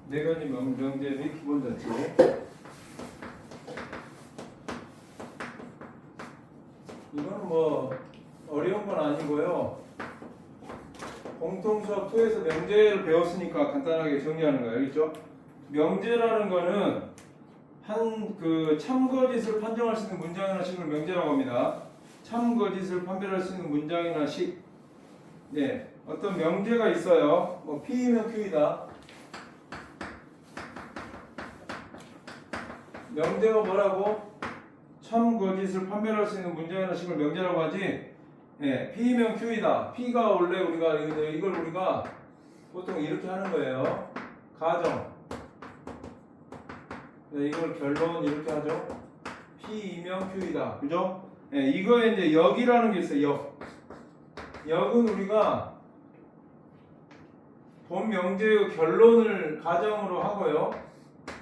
네 가지 명제 및 기본 자체. 이거는 뭐 어려운 건 아니고요. 공통수학 2에서 명제를 배웠으니까 간단하게 정리하는 거예요. 알겠죠? 명제라는 거는 한 그 참거짓을 판정할 수 있는 문장이나 식을 명제라고 합니다. 참거짓을 판별할 수 있는 문장이나 식. 네, 어떤 명제가 있어요. 뭐 P이면 Q이다. 명제가 뭐라고? 참거짓을 판별할 수 있는 문장이나 식을 명제라고 하지. 네, P이면 Q이다. P가 원래 우리가 이걸 우리가 보통 이렇게 하는 거예요. 가정. 네, 이걸 결론 이렇게 하죠. P이면 Q이다. 그죠? 네, 이거에 이제 역이라는 게 있어요. 역. 역은 우리가 본 명제의 결론을 가정으로 하고요.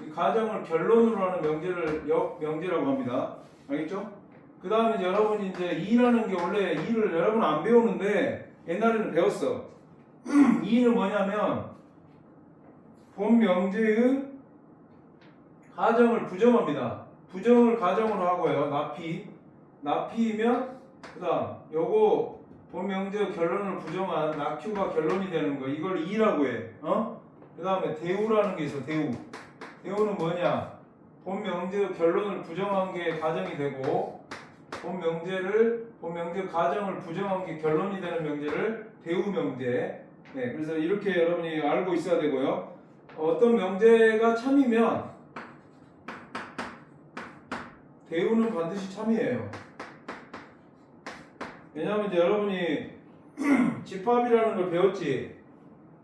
이 가정을 결론으로 하는 명제를 역 명제라고 합니다. 알겠죠? 그 다음에 여러분이 이제 이라는 게 원래 이를 여러분 안 배우는데 옛날에는 배웠어. 이는 뭐냐면 본 명제의 가정을 부정합니다. 부정을 가정으로 하고요. 나피이면 그다음 요거 본 명제의 결론을 부정한 나큐가 결론이 되는 거. 이걸 이라고 해. 그 다음에 대우라는 게 있어. 대우는 뭐냐? 본 명제의 결론을 부정한 게 가정이 되고 본 명제 가정을 부정한 게 결론이 되는 명제를 대우 명제. 네, 그래서 이렇게 여러분이 알고 있어야 되고요. 어떤 명제가 참이면 대우는 반드시 참이에요. 왜냐하면 이제 여러분이 집합이라는 걸 배웠지.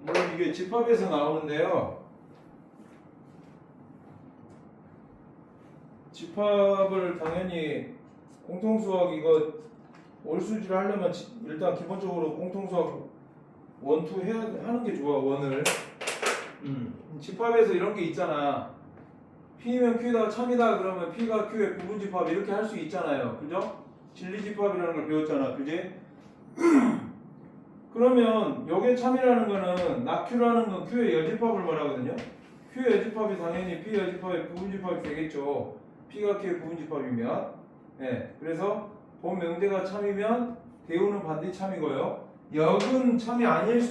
물론 이게 집합에서 나오는데요. 집합을 당연히 공통수학 이거 올수지를 하려면 일단 기본적으로 공통수학 1, 2 해야 하는 게 좋아. 원을. 집합에서 이런 게 있잖아. P면 Q다 참이다 그러면 P가 Q의 부분집합 이렇게 할 수 있잖아요. 그죠? 진리집합이라는 걸 배웠잖아. 그지? 그러면 요게 참이라는 거는 낙Q라는 건 Q의 여집합을 말하거든요. Q의 여집합이 당연히 P 여집합의 부분집합이 되겠죠. P가 Q의 부분집합이면. 네, 그래서 본 명제가 참이면 대우는 반드시 참이고요. 역은 참이 아닐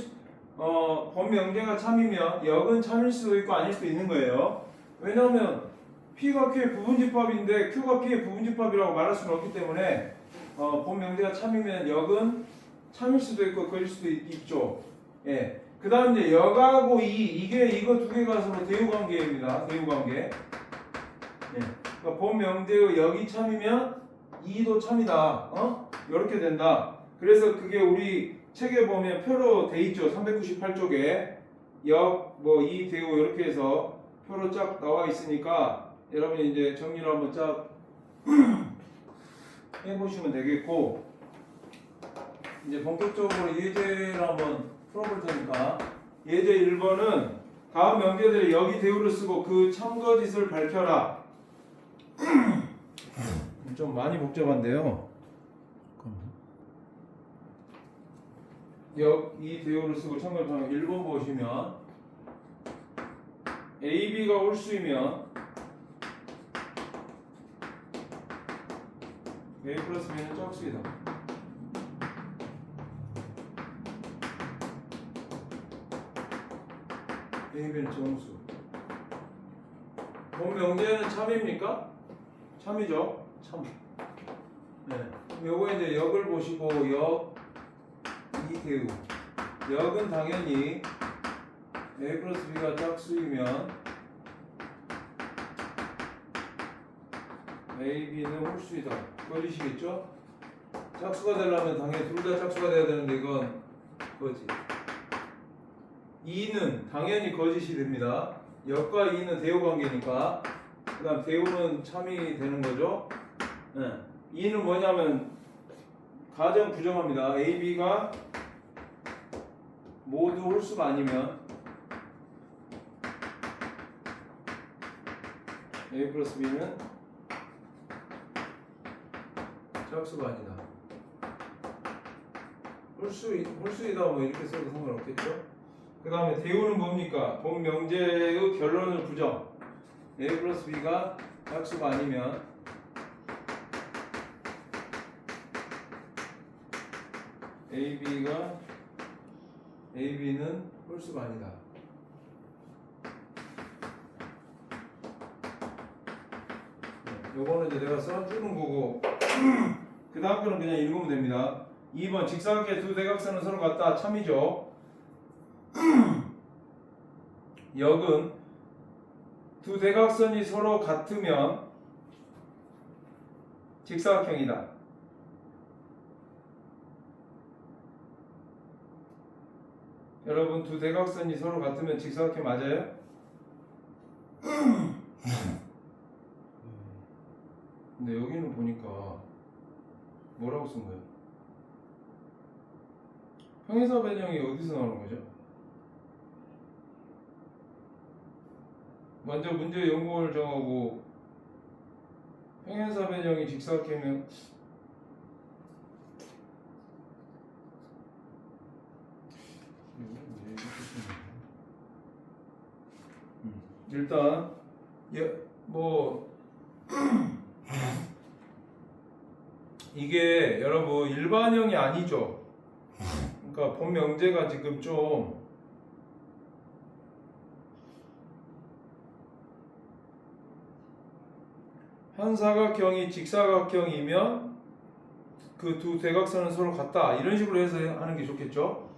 본 명제가 참이면 역은 참일 수도 있고 아닐 수도 있는 거예요. 왜냐하면 P가 Q의 부분집합인데 Q가 P의 부분집합이라고 말할 수는 없기 때문에 본 명제가 참이면 역은 참일 수도 있고 거일 수도 있죠. 예. 그 다음 이제 역하고 이거 두 개가 서로 대우관계입니다. 대우관계. 예. 그러니까 본 명제의 역이 참이면 이도 참이다. 이렇게 된다. 그래서 그게 우리 책에 보면 표로 돼 있죠. 398쪽에 역, 이 대우 이렇게 해서 표로 쫙 나와 있으니까 여러분이 이제 정리를 한번 쫙 해보시면 되겠고, 이제 본격적으로 예제를 한번 풀어볼 테니까 예제 1번은 다음 명제들의 역이 대우를 쓰고 그 참거짓을 밝혀라. 좀 많이 복잡한데요. 이 대우를 쓰고 참거짓을 밝혀라. 1번 보시면 A, B가 홀수이면 A 플러스 B는 짝수이다. A, B는 정수. 본 명제는 참입니까? 참이죠. 참. 네. 요거 이제 역을 보시고 이 대우. 역은 당연히 A 플러스 B가 짝수이면 A, B는 홀수이다. 걸리시겠죠? 짝수가 되려면 당연히 둘 다 짝수가 돼야 되는데 이건 거짓. 2는 당연히 거짓이 됩니다. 역과 2는 대우 관계니까. 그 다음 대우는 참이 되는 거죠. 네. 2는 뭐냐면 가정 부정합니다. A, B가 모두 홀수가 아니면 A 플러스 B는 짝수가 아니다. 홀수이다 뭐 이렇게 써도 상관없겠죠? 그 다음에 대우는 뭡니까? 본 명제의 결론을 부정. A 플러스 B가 짝수가 아니면 AB는 홀수가 아니다. 요거는 이제 내가 써주는 거고 그 다음 거는 그냥 읽으면 됩니다. 2번 직사각의 두 대각선은 서로 같다. 참이죠. 역은 두 대각선이 서로 같으면 직사각형이다. 여러분 두 대각선이 서로 같으면 직사각형 맞아요? 근데 여기는 보니까 뭐라고 쓴 거예요? 평행사 변형이 어디서 나오는 거죠? 먼저 문제 연구를 정하고 평행사 변형이 직사각형이면 일단 뭐 이게 여러분 일반형이 아니죠. 그러니까 본 명제가 지금 좀 한 사각형이 직사각형이면 그 두 대각선은 서로 같다 이런 식으로 해서 하는 게 좋겠죠.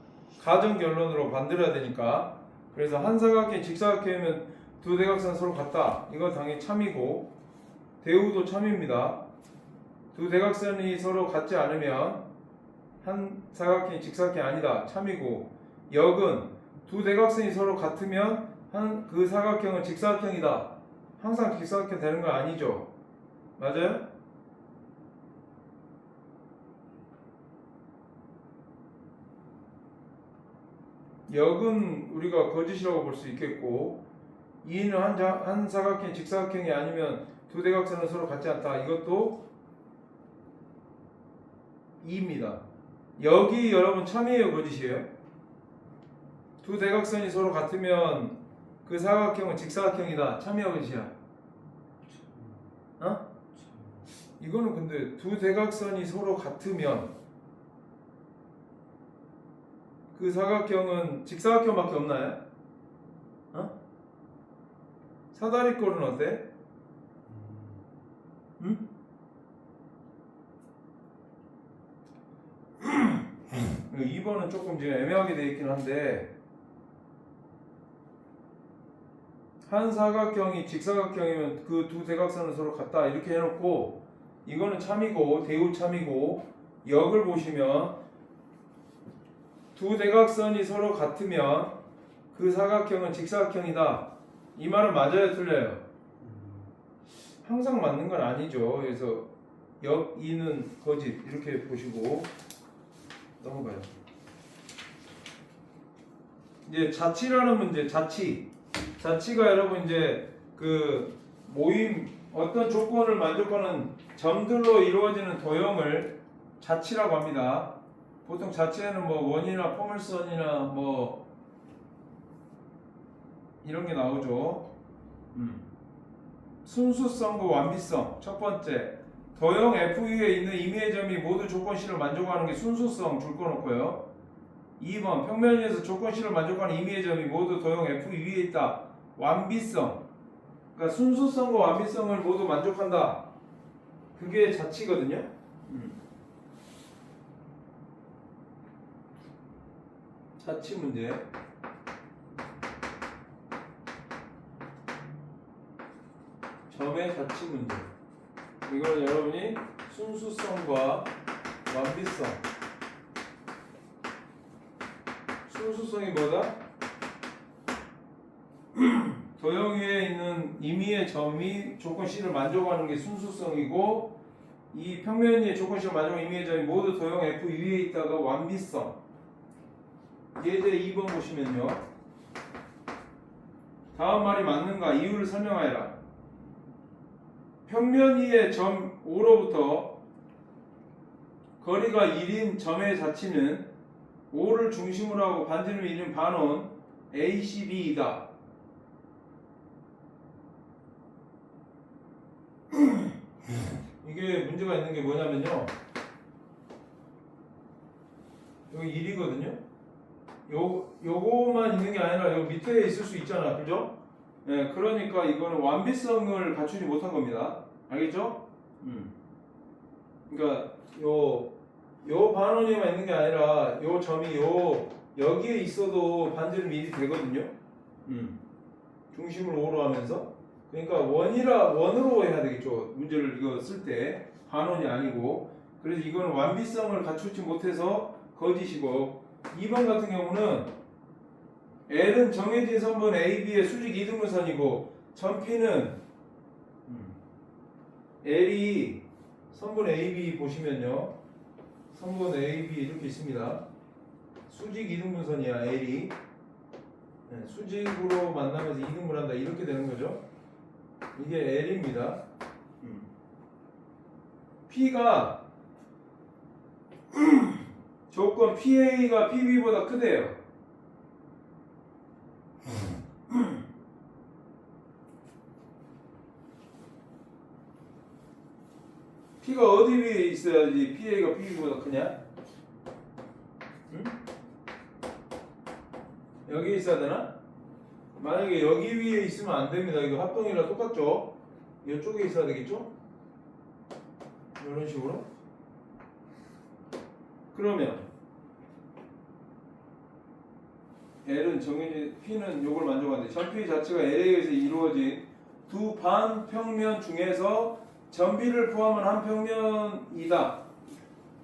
가정 결론으로 만들어야 되니까. 그래서 한 사각형이 직사각형이면 두 대각선 서로 같다. 이거 당연히 참이고 대우도 참입니다. 두 대각선이 서로 같지 않으면 한 사각형이 직사각형이 아니다. 참이고 역은 두 대각선이 서로 같으면 그 사각형은 직사각형이다. 항상 직사각형 되는 건 아니죠. 맞아요? 역은 우리가 거짓이라고 볼 수 있겠고 이는 한 사각형이 직사각형이 아니면 두 대각선은 서로 같지 않다. 이것도 2입니다. 여기 여러분 참이에요, 거짓이에요? 두 대각선이 서로 같으면 그 사각형은 직사각형이다. 참이야, 거짓이야? 어? 이거는 근데 두 대각선이 서로 같으면 그 사각형은 직사각형밖에 없나요? 어? 사다리꼴은 어때? 응? 2번은 조금 지금 애매하게 되어 있긴 한데 한 사각형이 직사각형이면 그 두 대각선은 서로 같다 이렇게 해놓고 이거는 참이고 대우 참이고 역을 보시면 두 대각선이 서로 같으면 그 사각형은 직사각형이다. 이 말은 맞아요, 틀려요? 항상 맞는 건 아니죠. 그래서 역 2는 거짓 이렇게 보시고 넘어가요. 이제 자치라는 문제, 자치가 여러분 이제 그 모임 어떤 조건을 만족하는 점들로 이루어지는 도형을 자치라고 합니다. 보통 자치에는 뭐 원이나 포물선이나 뭐 이런 게 나오죠. 순수성과 완비성. 첫 번째, 도형 F 위에 있는 임의의 점이 모두 조건 C를 만족하는 게 순수성 줄 거 놓고요. 2번, 평면 위에서 조건 C를 만족하는 임의의 점이 모두 도형 F 위에 있다. 완비성. 그러니까 순수성과 완비성을 모두 만족한다. 그게 자치거든요. 자치 문제. 점의 자치 문제. 이거는 여러분이 순수성과 완비성. 순수성이 뭐다? 도형 위에 있는 임의의 점이 조건 C를 만족하는 게 순수성이고 이 평면 위에 조건 C를 만족하는 임의의 점이 모두 도형 F 위에 있다가 완비성. 예제 2번 보시면요. 다음 말이 맞는가? 이유를 설명하여라. 평면 위의 점 O로부터 거리가 1인 점의 자치는 O를 중심으로 하고 반지름 1인 반원 ACB이다. 이게 문제가 있는 게 뭐냐면요. 여기 1이거든요. 요거만 있는 게 아니라 요 밑에 있을 수 있잖아. 그죠? 예, 그러니까 이거는 완비성을 갖추지 못한 겁니다. 알겠죠? 그러니까 요 반원이만 있는 게 아니라 요 점이 여기에 있어도 반지름이 1이 되거든요. 중심을 5로 하면서. 그러니까 원으로 해야 되겠죠. 문제를 이거 쓸 때 반원이 아니고. 그래서 이거는 완비성을 갖추지 못해서 거짓이고, 2번 같은 경우는 L은 정해진 선분 AB의 수직 이등분선이고 점 P는 L이 선분 AB 보시면요, 선분 AB 이렇게 있습니다. 수직 이등분선이야. L이 수직으로 만나면서 이등분한다 이렇게 되는 거죠. 이게 L입니다. P가 조건 PA가 PB보다 크대요. P가 어디 위에 있어야지 PA가 PB보다 크냐? 응? 여기 있어야 되나? 만약에 여기 위에 있으면 안 됩니다. 이거 합동이랑 똑같죠? 이쪽에 있어야 되겠죠? 이런 식으로. 그러면 L은 정해진, P는 요걸 만족하는데 점P 자체가 L에 의해서 이루어진 두 반평면 중에서 점비를 포함한 한 평면이다.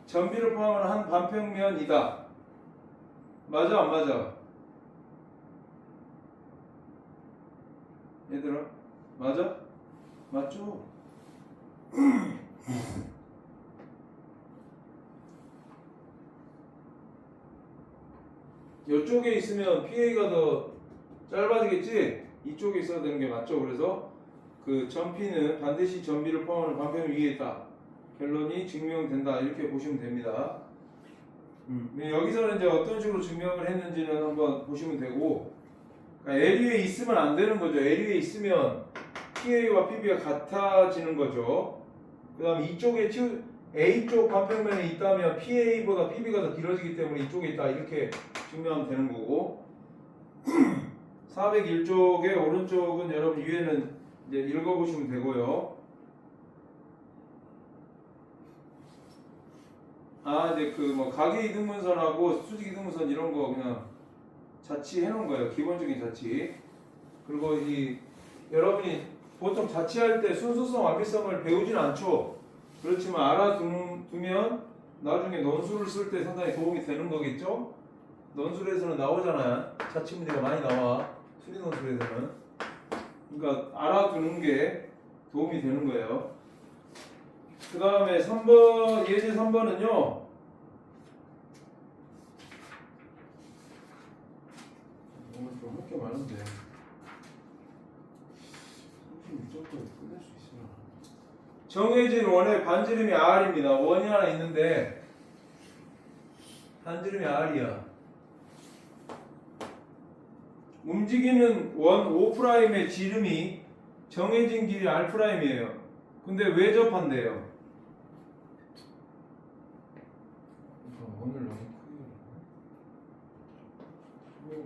점비를 포함한 한 반평면이다. 맞아 안 맞아? 얘들아 맞아? 맞죠? 이쪽에 있으면 PA가 더 짧아지겠지? 이쪽에 있어야 되는 게 맞죠? 그래서 그 점 P는 반드시 점비를 포함하는 반평면 위에 있다. 결론이 증명된다. 이렇게 보시면 됩니다. 여기서는 이제 어떤 식으로 증명을 했는지는 한번 보시면 되고, 그러니까 L 위에 있으면 안 되는 거죠. L 위에 있으면 PA와 PB가 같아지는 거죠. 그 다음에 이쪽에 A쪽 반평면에 있다면 PA보다 PB가 더 길어지기 때문에 이쪽에 있다. 이렇게 증명하면 되는 거고, 401쪽의 오른쪽은 여러분 위에는 이제 읽어보시면 되고요. 이제 그 뭐 가계 이등분선하고 수직 이등분선 이런 거 그냥 자취해 놓은 거예요. 기본적인 자취. 그리고 여러분이 보통 자취할 때 순수성, 완비성을 배우진 않죠. 그렇지만 알아두면 나중에 논술을 쓸 때 상당히 도움이 되는 거겠죠. 논술에서는 나오잖아요. 자취 문제가 많이 나와. 수리 논술에서는. 그러니까 알아두는 게 도움이 되는 거예요. 그 다음에 3번, 예제 3번은요. 오늘 좀 할 게 많은데 36점까지 끝낼 수 있으나. 정해진 원의 반지름이 R입니다. 원이 하나 있는데 반지름이 R이야. 움직이는 원 O'의 지름이 정해진 길이 R'이에요. 근데 왜 접한대요? 원을 너무 크게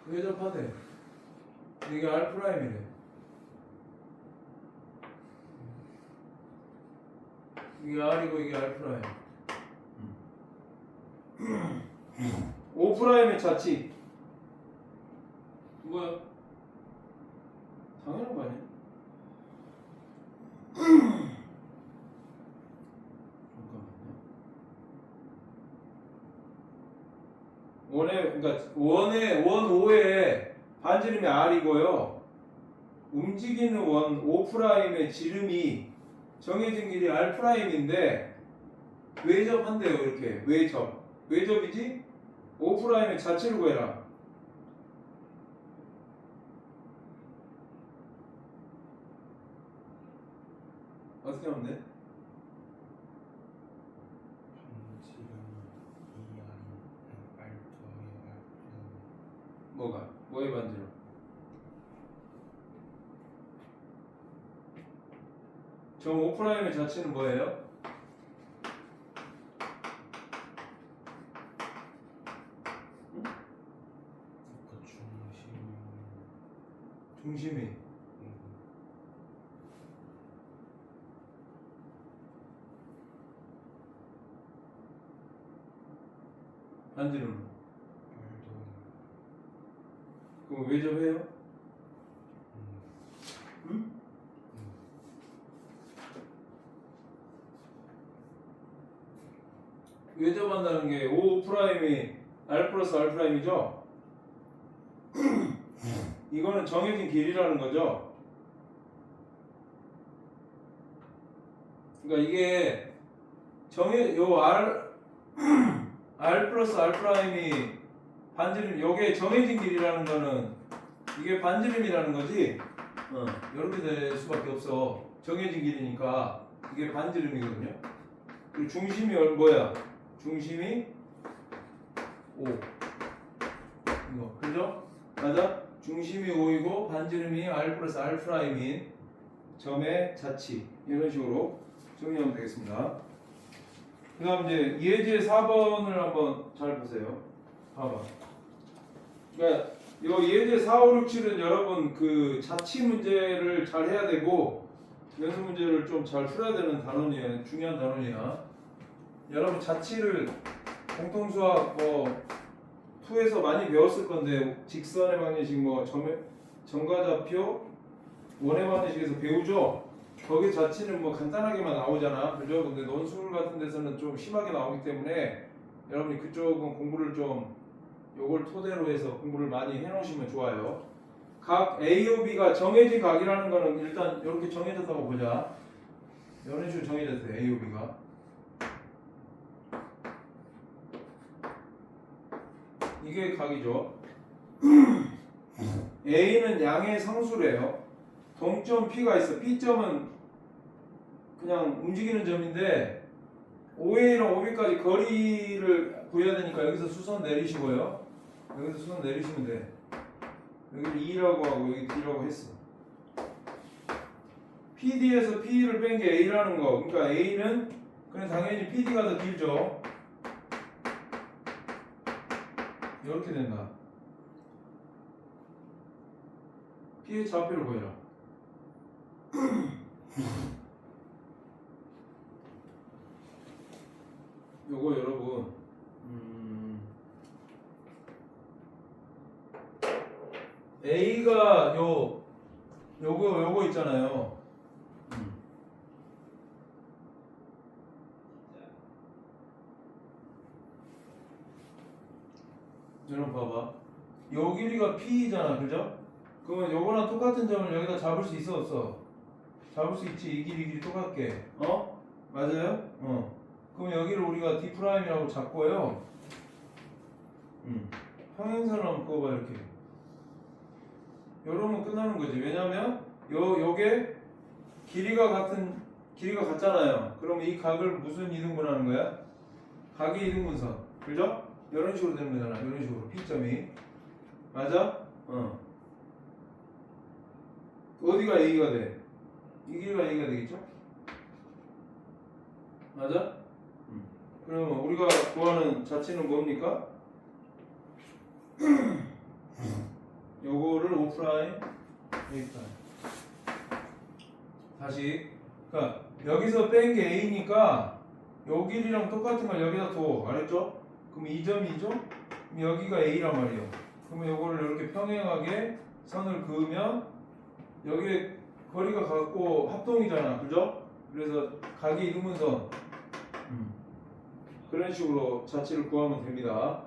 왜 접하대? 이게 R'이래. 이게 R이고 이게 R'. O'의 자치 뭐야? 당연한 거 아니야? 잠깐만요. 그러니까 원 5의 반지름이 R이고요. 움직이는 원 O'의 지름이 정해진 길이 R'인데 왜 접한대요? 이렇게 왜 접? 왜 접이지? O'의 자체를 구해라. 어떻게 하면 돼? 뭐가? 뭐의 반지름? 점 O'의 자체는 뭐예요? 중심이 반지름 그럼 왜 접해요? 응? 왜 접한다는 게 O'이 R 플러스 R'이죠? 이거는 정해진 길이라는 거죠. 그러니까 이게 요 R 플러스 R'이 반지름, 요게 정해진 길이라는 거는 이게 반지름이라는 거지. 이렇게 될 수밖에 없어. 정해진 길이니까 이게 반지름이거든요. 그리고 중심이 뭐야? 중심이 O. 이거 그죠? 맞아? 중심이 O이고 반지름이 R 플러스 R'인 점의 자치. 이런 식으로 정리하면 되겠습니다. 그 다음 이제 예제 4번을 한번 잘 보세요. 봐봐. 그러니까 요 예제 4, 5, 6, 7은 여러분 그 자치 문제를 잘 해야 되고 연습 문제를 좀 잘 풀어야 되는 단원이에요. 중요한 단원이야. 여러분 자치를 공통수학 뭐 2에서 많이 배웠을 건데 직선의 방정식 뭐 정과좌표 원의 방정식에서 배우죠. 거기 자치는 뭐 간단하게만 나오잖아, 그죠? 근데 논술 같은 데서는 좀 심하게 나오기 때문에 여러분이 그쪽은 공부를 좀 요걸 토대로 해서 공부를 많이 해놓으시면 좋아요. 각 A, B가 정해진 각이라는 거는 일단 이렇게 정해졌다고 보자. 이런 식으로 정해졌어요. A, B가 이게 각이죠. A는 양의 상수래요. 동점 P가 있어. P점은 그냥 움직이는 점인데 OA랑 OB까지 거리를 구해야 되니까 여기서 수선 내리시고요. 여기서 수선 내리시면 돼. 여기를 2라고 하고 여기 D라고 했어. PD에서 P를 뺀 게 A라는 거. 그러니까 A는 그냥 당연히 PD가 더 길죠. 이렇게 된다. P의 좌표를 보여라. 요거 여러분 A가 요거 있잖아요. 여러분 봐봐. 요 길이가 P잖아, 그죠? 그러면 요거랑 똑같은 점을 여기다 잡을 수 있어 없어? 잡을 수 있지. 이 길이 똑같게. 맞아요? 그럼 여기를 우리가 D'라고 잡고요. 평행선을 한번 그어봐. 이렇게 요러면 끝나는 거지. 왜냐면 요게 길이가 같잖아요. 그럼 이 각을 무슨 이등분하는 거야? 각의 이등분선. 그죠? 이런 식으로 되는 거잖아. 이런 식으로 P점이. 맞아? 어디가 A가 돼? 이 길이가 A가 되겠죠? 맞아? 그러면 우리가 구하는 자체는 뭡니까? 요거를 O', A'. 다시. 그러니까 여기서 뺀 게 A니까 요 길이랑 똑같은 걸 여기다 둬. 알았죠? 그럼 이 점이 2죠? 그럼 여기가 A란 말이에요. 그러면 요거를 이렇게 평행하게 선을 그으면 여기에 거리가 같고 합동이잖아. 그죠? 그래서 각의 이등분선 그런 식으로 자치를 구하면 됩니다.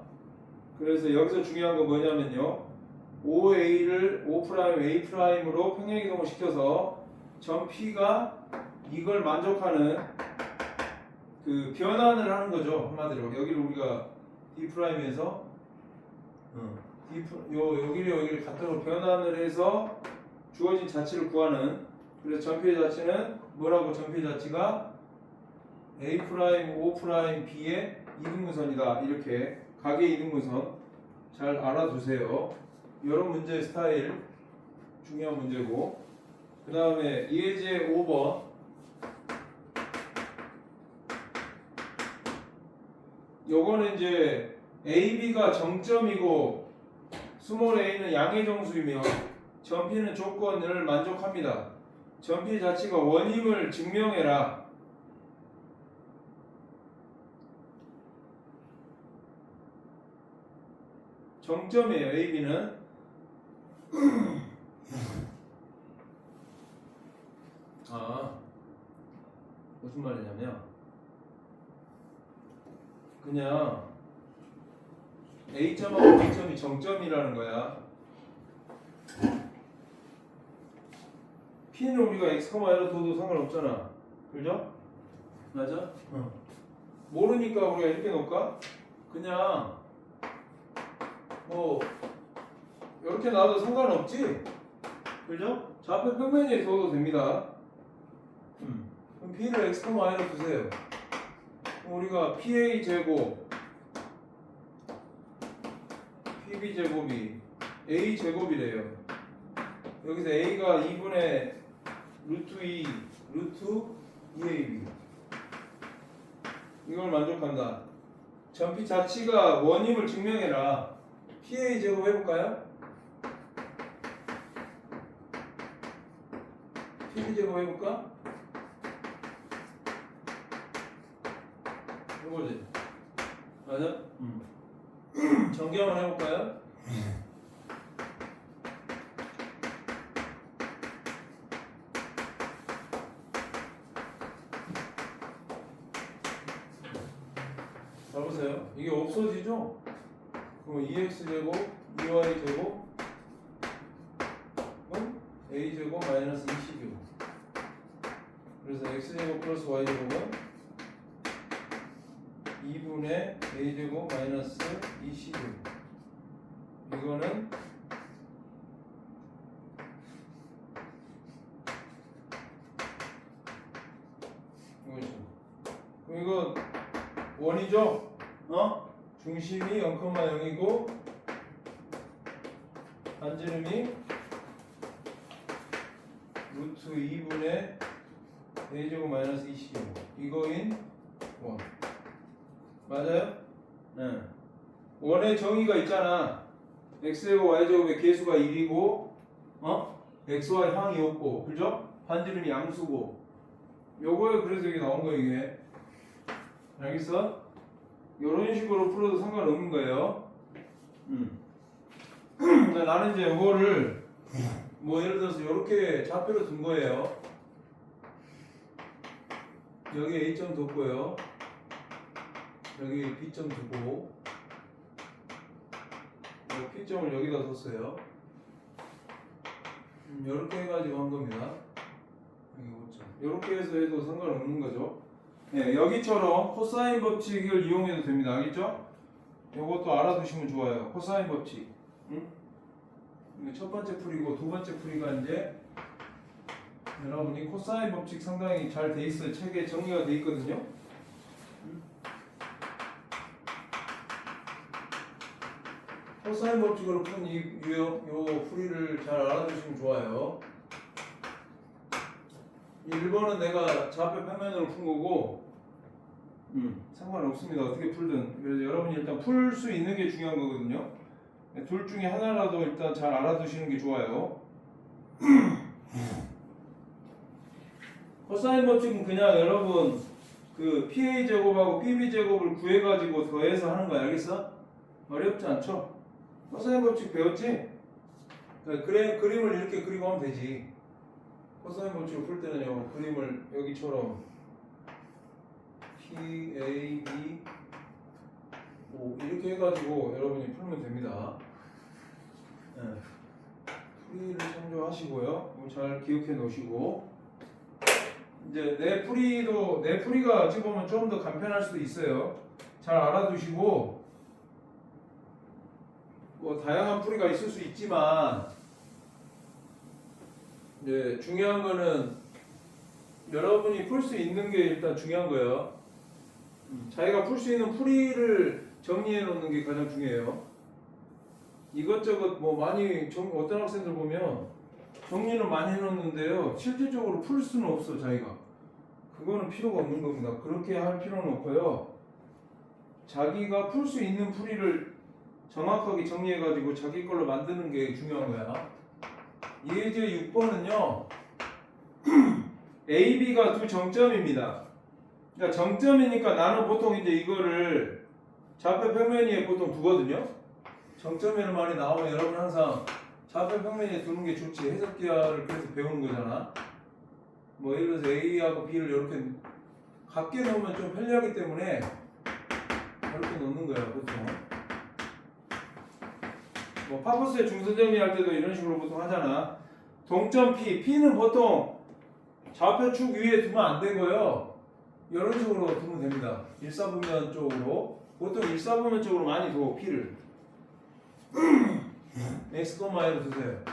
그래서 여기서 중요한 건 뭐냐면요. OA를 O'A'으로 평행이동을 시켜서 점 P가 이걸 만족하는 그 변환을 하는 거죠. 한마디로 여기를 우리가 D'에서 여기를 같은 변환을 해서 주어진 자치를 구하는. 그래서 전피의 자치는 뭐라고? 전피의 자치가 A', O', B의 이등분선이다. 이렇게 각의 이등분선 잘 알아두세요. 이런 문제 스타일 중요한 문제고, 그 다음에 예제 5번. 요거는 이제 AB가 정점이고 스몰 a는 양의 정수이며 전피는 조건을 만족합니다. 전피 자체가 원임을 증명해라. 정점이에요. AB는 무슨 말이냐면 그냥 A점하고 B점이 정점이라는 거야. P는 우리가 x, y로 둬도 상관없잖아. 그죠? 맞아? 모르니까 우리가 이렇게 놓을까? 그냥 뭐 이렇게 놔도 상관없지? 그죠? 좌표 평면에 둬도 됩니다. 그럼 P를 x, y로 두세요. 그럼 우리가 PA 제곱 PB 제곱이 A 제곱이래요. 여기서 A가 2분의 루트 2 루트 2AB 이걸 만족한다. 전피 자치가 원임을 증명해라. PA 제곱 해볼까요? PB 제곱 해볼까? 이거지. 맞아? 정경을 해볼까요? 자 보세요. 이게 없어지죠? 그럼 2x제곱 2y제곱 a제곱 마이너스 20이고, 그래서 x제곱 플러스 y제곱은 2분의 a제곱 마이너스 20이고, 이거는 이거죠. 그럼 이거 원이죠? 중심이 0,0이고 반지름이 루트 2분의 a제곱 마이너스 20이고, 이거인 원. 맞아요? 네. 원의 정의가 있잖아. x제곱 y제곱의 개수가 1이고 xy 항이 없고, 그죠? 반지름이 양수고, 요거에 그래서 이게 나온 거예요. 이게 알겠어? 요런 식으로 풀어도 상관없는 거예요. 나는 이제 요거를 뭐 예를 들어서 요렇게 좌표로 둔 거예요. 여기 A점 뒀고요, 여기 B점 두고, P점을 여기다 뒀어요. 요렇게 해가지고 한 겁니다. 여기 5점. 요렇게 해서 해도 상관없는 거죠. 네, 여기처럼 코사인 법칙을 이용해도 됩니다. 알겠죠? 요것도 알아두시면 좋아요. 코사인 법칙. 첫 번째 풀이고, 두 번째 풀이가 이제 여러분이 코사인 법칙 상당히 잘 돼 있어요. 책에 정리가 돼 있거든요. 코사인 법칙으로 푼 요 풀이를 잘 알아두시면 좋아요. 1번은 내가 좌표 평면으로 푼 거고, 상관없습니다. 어떻게 풀든. 그래서 여러분이 일단 풀 수 있는 게 중요한 거거든요. 둘 중에 하나라도 일단 잘 알아두시는 게 좋아요. 코사인 법칙은 그냥 여러분 그 PA 제곱하고 PB 제곱을 구해가지고 더해서 하는 거야. 알겠어? 어렵지 않죠? 코사인 법칙 배웠지? 그래, 그림을 이렇게 그리고 하면 되지. 코사인 법칙을 풀 때는요, 그림을 여기처럼 P, A, B, O 이렇게 해가지고 여러분이 풀면 됩니다. 네. 풀이를 참조하시고요. 잘 기억해 놓으시고, 이제 내 풀이가 어찌 보면 좀 더 간편할 수도 있어요. 잘 알아두시고, 뭐 다양한 풀이가 있을 수 있지만, 이제 중요한 거는 여러분이 풀 수 있는 게 일단 중요한 거예요. 자기가 풀 수 있는 풀이를 정리해 놓는 게 가장 중요해요. 이것저것 뭐 많이 어떤 학생들 보면 정리는 많이 해놓는데요. 실질적으로 풀 수는 없어 자기가. 그거는 필요가 없는 겁니다. 그렇게 할 필요는 없고요. 자기가 풀 수 있는 풀이를 정확하게 정리해가지고 자기 걸로 만드는 게 중요한 거야. 예제 6번은요. A, B가 두 정점입니다. 그러니까 정점이니까 나는 보통 이제 이거를 좌표 평면 위에 보통 두거든요. 정점에는 많이 나오면 여러분 항상 좌표 평면 위에 두는 게 좋지. 해석기하를 그래서 배우는 거잖아. 뭐 예를 들어서 A하고 B를 이렇게 같게 놓으면 좀 편리하기 때문에 이렇게 놓는 거야 보통. 뭐 파퍼스의 중선 정리할 때도 이런 식으로 보통 하잖아. 동점 P, P는 보통 좌표축 위에 두면 안 되고요. 이런 식으로 두면 됩니다. 일사분면 쪽으로. 보통 일사분면 쪽으로 많이 둬 P를. X, Y로 두세요.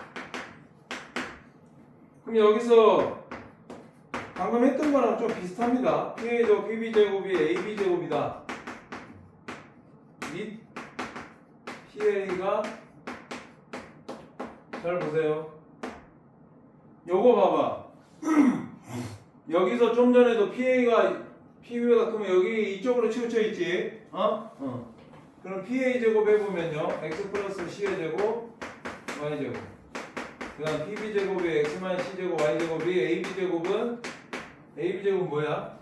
그럼 여기서 방금 했던 거랑 좀 비슷합니다. P의 PB제곱이 AB제곱이다. 및 PA가 잘 보세요. 요거 봐봐. 여기서 좀 전에도 PA가 PB보다 크면 여기 이쪽으로 치우쳐 있지. 그럼 PA 제곱 해보면요. X 플러스 C의 제곱, Y 제곱. 그 다음 PB 제곱이 X 마이너스 C 제곱, Y 제곱이 AB 제곱은 AB 제곱은 뭐야?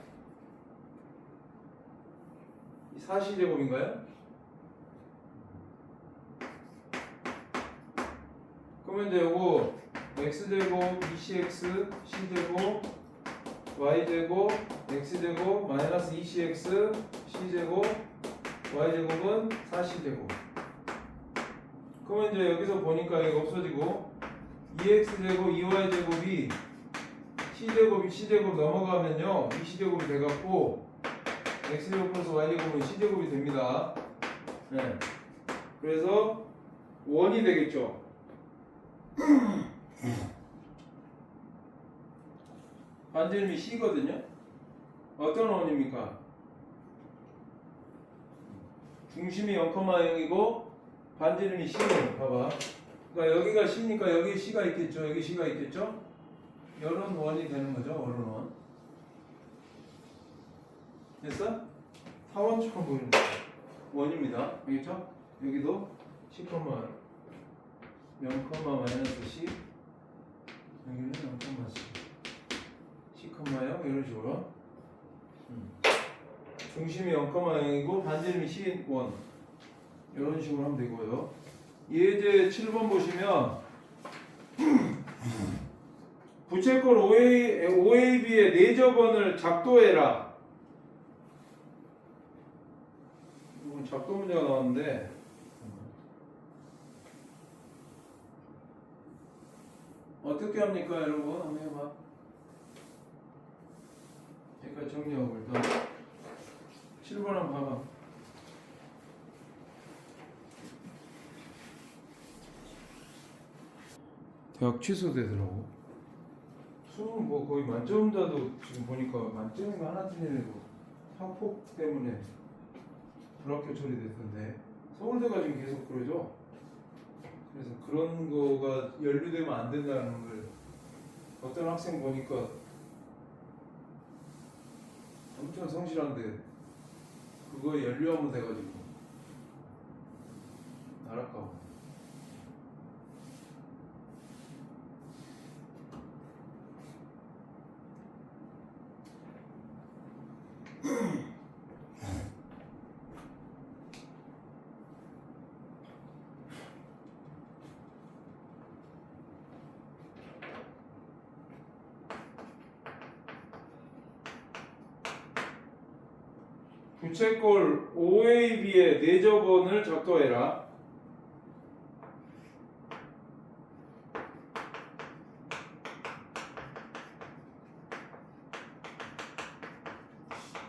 4C 제곱인가요? 그러면 이제 요거 X제곱, 2CX, C제곱, Y제곱, X제곱, 마이너스 2CX, C제곱, Y제곱은 4C제곱. 그러면 이제 여기서 보니까 이거 없어지고 2X제곱, 2Y제곱이 C제곱이 C제곱 넘어가면요 2C제곱이 돼갖고 X제곱 플러스 Y제곱은 C제곱이 됩니다. 네. 그래서 원이 되겠죠. 반지름이 C거든요. 어떤 원입니까? 중심이 0,0이고 반지름이 C예요. 봐봐. 그러니까 여기가 C니까 여기 C가 있겠죠. 여기 C가 있겠죠. 이런 원이 되는 거죠. 이런 원. 됐어? 사원처럼 보이는 원입니다. 알겠죠? 여기도 C, 0, 마이너스 C, 여기는 0,C. C,0 이런 식으로 중심이 0,0이고 반지름이 C1 이런 식으로 하면 되고요. 예제 7번 보시면 부채꼴 OAB의 내접원을 작도해라. 이건 작도 문제가 나왔는데 어떻게 합니까 여러분? 한번 해봐. 여기까지 정리하고 일단 7번 한번 봐봐. 대학 취소되더라고. 수능 뭐 거의 만점자도 지금 보니까 만점인가 하나 틀린 애도 학폭 때문에 불합격 처리됐던데 서울대가 지금 계속 그러죠. 그래서 그런 거가 연루되면 안 된다는 걸 어떤 학생 보니까 엄청 성실한데 그거에 연루하면 돼가지고 나락가고. 부채꼴 OAB의 내접원을 작도해라.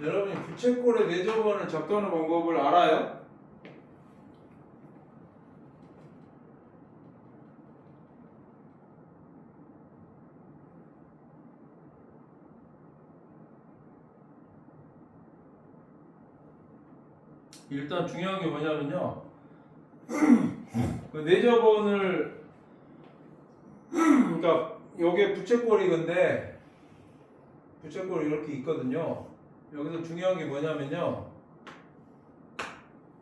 여러분이 부채꼴의 내접원을 작도하는 방법을 알아요? 일단 중요한 게 뭐냐면요. 그 내접원을 그러니까 요게 부채꼴이 건데 부채꼴이 이렇게 있거든요. 여기서 중요한 게 뭐냐면요.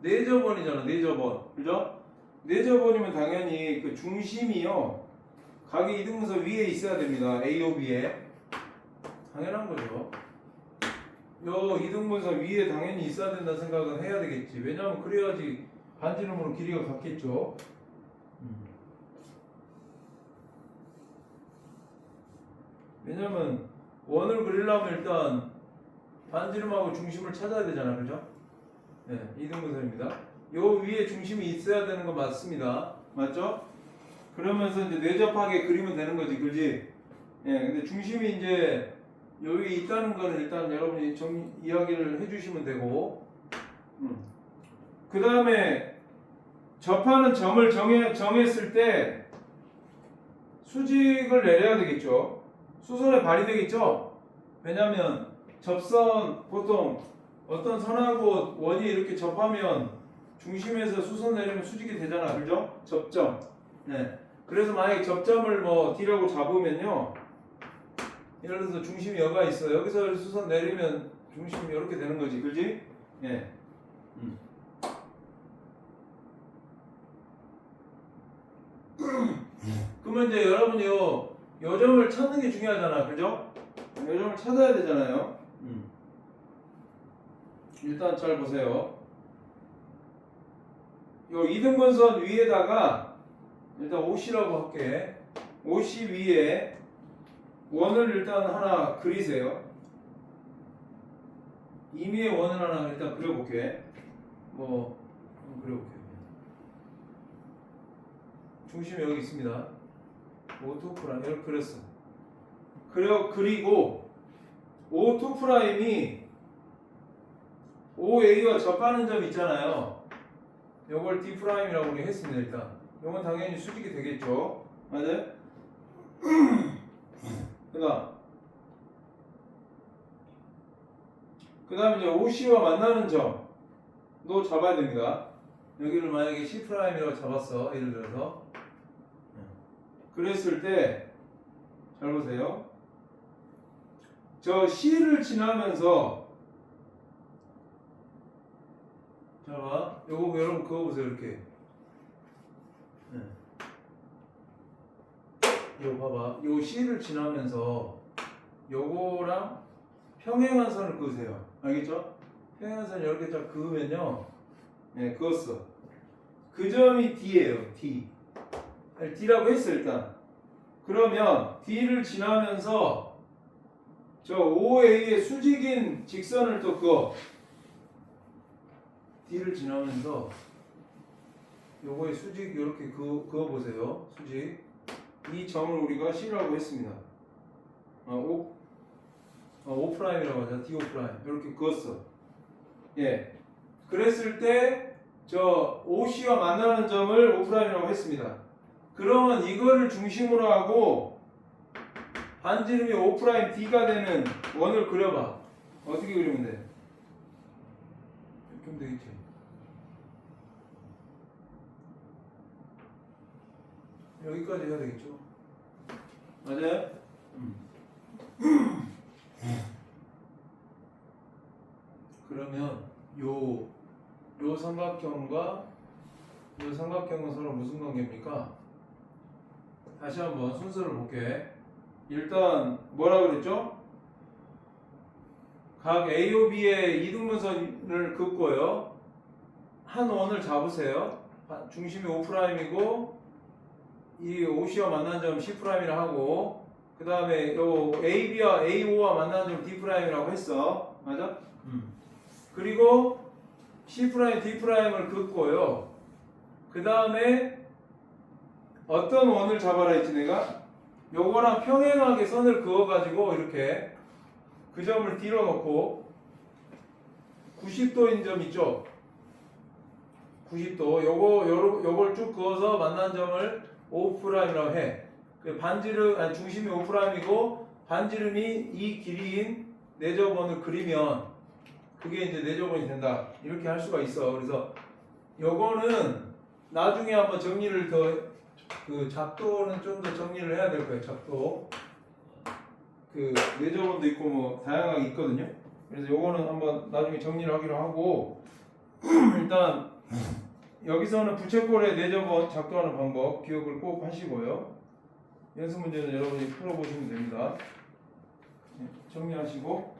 내접원이잖아. 내접원. 그죠? 내접원이면 당연히 그 중심이요. 각의 이등분선 위에 있어야 됩니다. AOB에. 당연한 거죠. 요 이등분선 위에 당연히 있어야 된다는 생각은 해야 되겠지. 왜냐면 그래야지 반지름으로 길이가 같겠죠. 왜냐면 원을 그리려면 일단 반지름하고 중심을 찾아야 되잖아. 그죠? 네, 이등분선입니다. 요 위에 중심이 있어야 되는 거 맞습니다. 맞죠? 그러면서 이제 내접하게 그리면 되는 거지. 그지? 예, 근데 중심이 이제 여기 있다는 거는 일단 여러분이 이야기를 해주시면 되고, 그 다음에 접하는 점을 정했을 때 수직을 내려야 되겠죠. 수선에 발휘되겠죠. 왜냐면 접선 보통 어떤 선하고 원이 이렇게 접하면 중심에서 수선 내리면 수직이 되잖아. 그죠? 접점. 네. 그래서 만약에 접점을 뭐 D라고 잡으면요. 예를 들어서 중심이 여가 있어. 여기서 수선 내리면 중심이 이렇게 되는 거지. 그지? 예. 그러면 이제 여러분이 요 점을 찾는 게 중요하잖아. 그죠? 요 점을 찾아야 되잖아요. 일단 잘 보세요. 요 이등분선 위에다가 일단 OC라고 할게. OC 위에 원을 일단 하나 그리세요. 임의의 원을 하나 일단 그려볼게. 뭐 그려볼게. 중심이 여기 있습니다. O2' 이렇게 그렸어. 그리고 O2'이 OA와 접하는 점 있잖아요. 요걸 D'이라고 우리 했습니다. 일단 요건 당연히 수직이 되겠죠. 맞아요? 그 다음에 이제 OC와 만나는 점도 잡아야 됩니다. 여기를 만약에 C'이라고 잡았어. 예를 들어서 그랬을 때 잘 보세요. 저 C를 지나면서 자 봐. 요거 여러분 그거 보세요. 이렇게 요거 봐봐. 요 C를 지나면서 요거랑 평행한 선을 그으세요. 알겠죠? 평행한 선을 이렇게 쫙 그으면요. 네, 그었어. 그 점이 D예요. D. D라고 했어 일단. 그러면 D를 지나면서 저 OA의 수직인 직선을 또 그어. D를 지나면서 요거의 수직 이렇게 그어 보세요. 수직. 이 점을 우리가 C라고 했습니다. O'이라고 하자. D' 이렇게 그었어. 예. 그랬을 때 저 OC와 만나는 점을 O'이라고 했습니다. 그러면 이거를 중심으로 하고 반지름이 O'D가 되는 원을 그려봐. 어떻게 그리면 돼? 이렇게 하면 되겠지. 여기까지 해야 되겠죠? 맞아요? 그러면 요 삼각형과 요 삼각형은 서로 무슨 관계입니까? 다시 한번 순서를 볼게. 일단 뭐라 그랬죠? 각 AOB의 이등분선을 긋고요. 한 원을 잡으세요. 중심이 O'이고 이 OC와 만난 점 C'이라 하고 그 다음에 요 AB와 AO와 만난 점 D'이라고 했어. 맞아? 그리고 C', D'를 긋고요. 그 다음에 어떤 원을 잡아라 했지 내가? 요거랑 평행하게 선을 그어가지고 이렇게 그 점을 D로 놓고 90도인 점 있죠? 90도 요걸 쭉 그어서 만난 점을 O'이라고 해. 그 반지름 중심이 O'이고 반지름이 이 길이인 내접원을 그리면 그게 이제 내접원이 된다. 이렇게 할 수가 있어. 그래서 요거는 나중에 한번 정리를 더 그 작도는 좀 더 정리를 해야 될 거예요. 작도 그 내저번도 있고 뭐 다양하게 있거든요. 그래서 요거는 한번 나중에 정리를 하기로 하고 일단 여기서는 부채꼴의 내저번 작도하는 방법 기억을 꼭 하시고요. 연습 문제는 여러분이 풀어보시면 됩니다. 정리하시고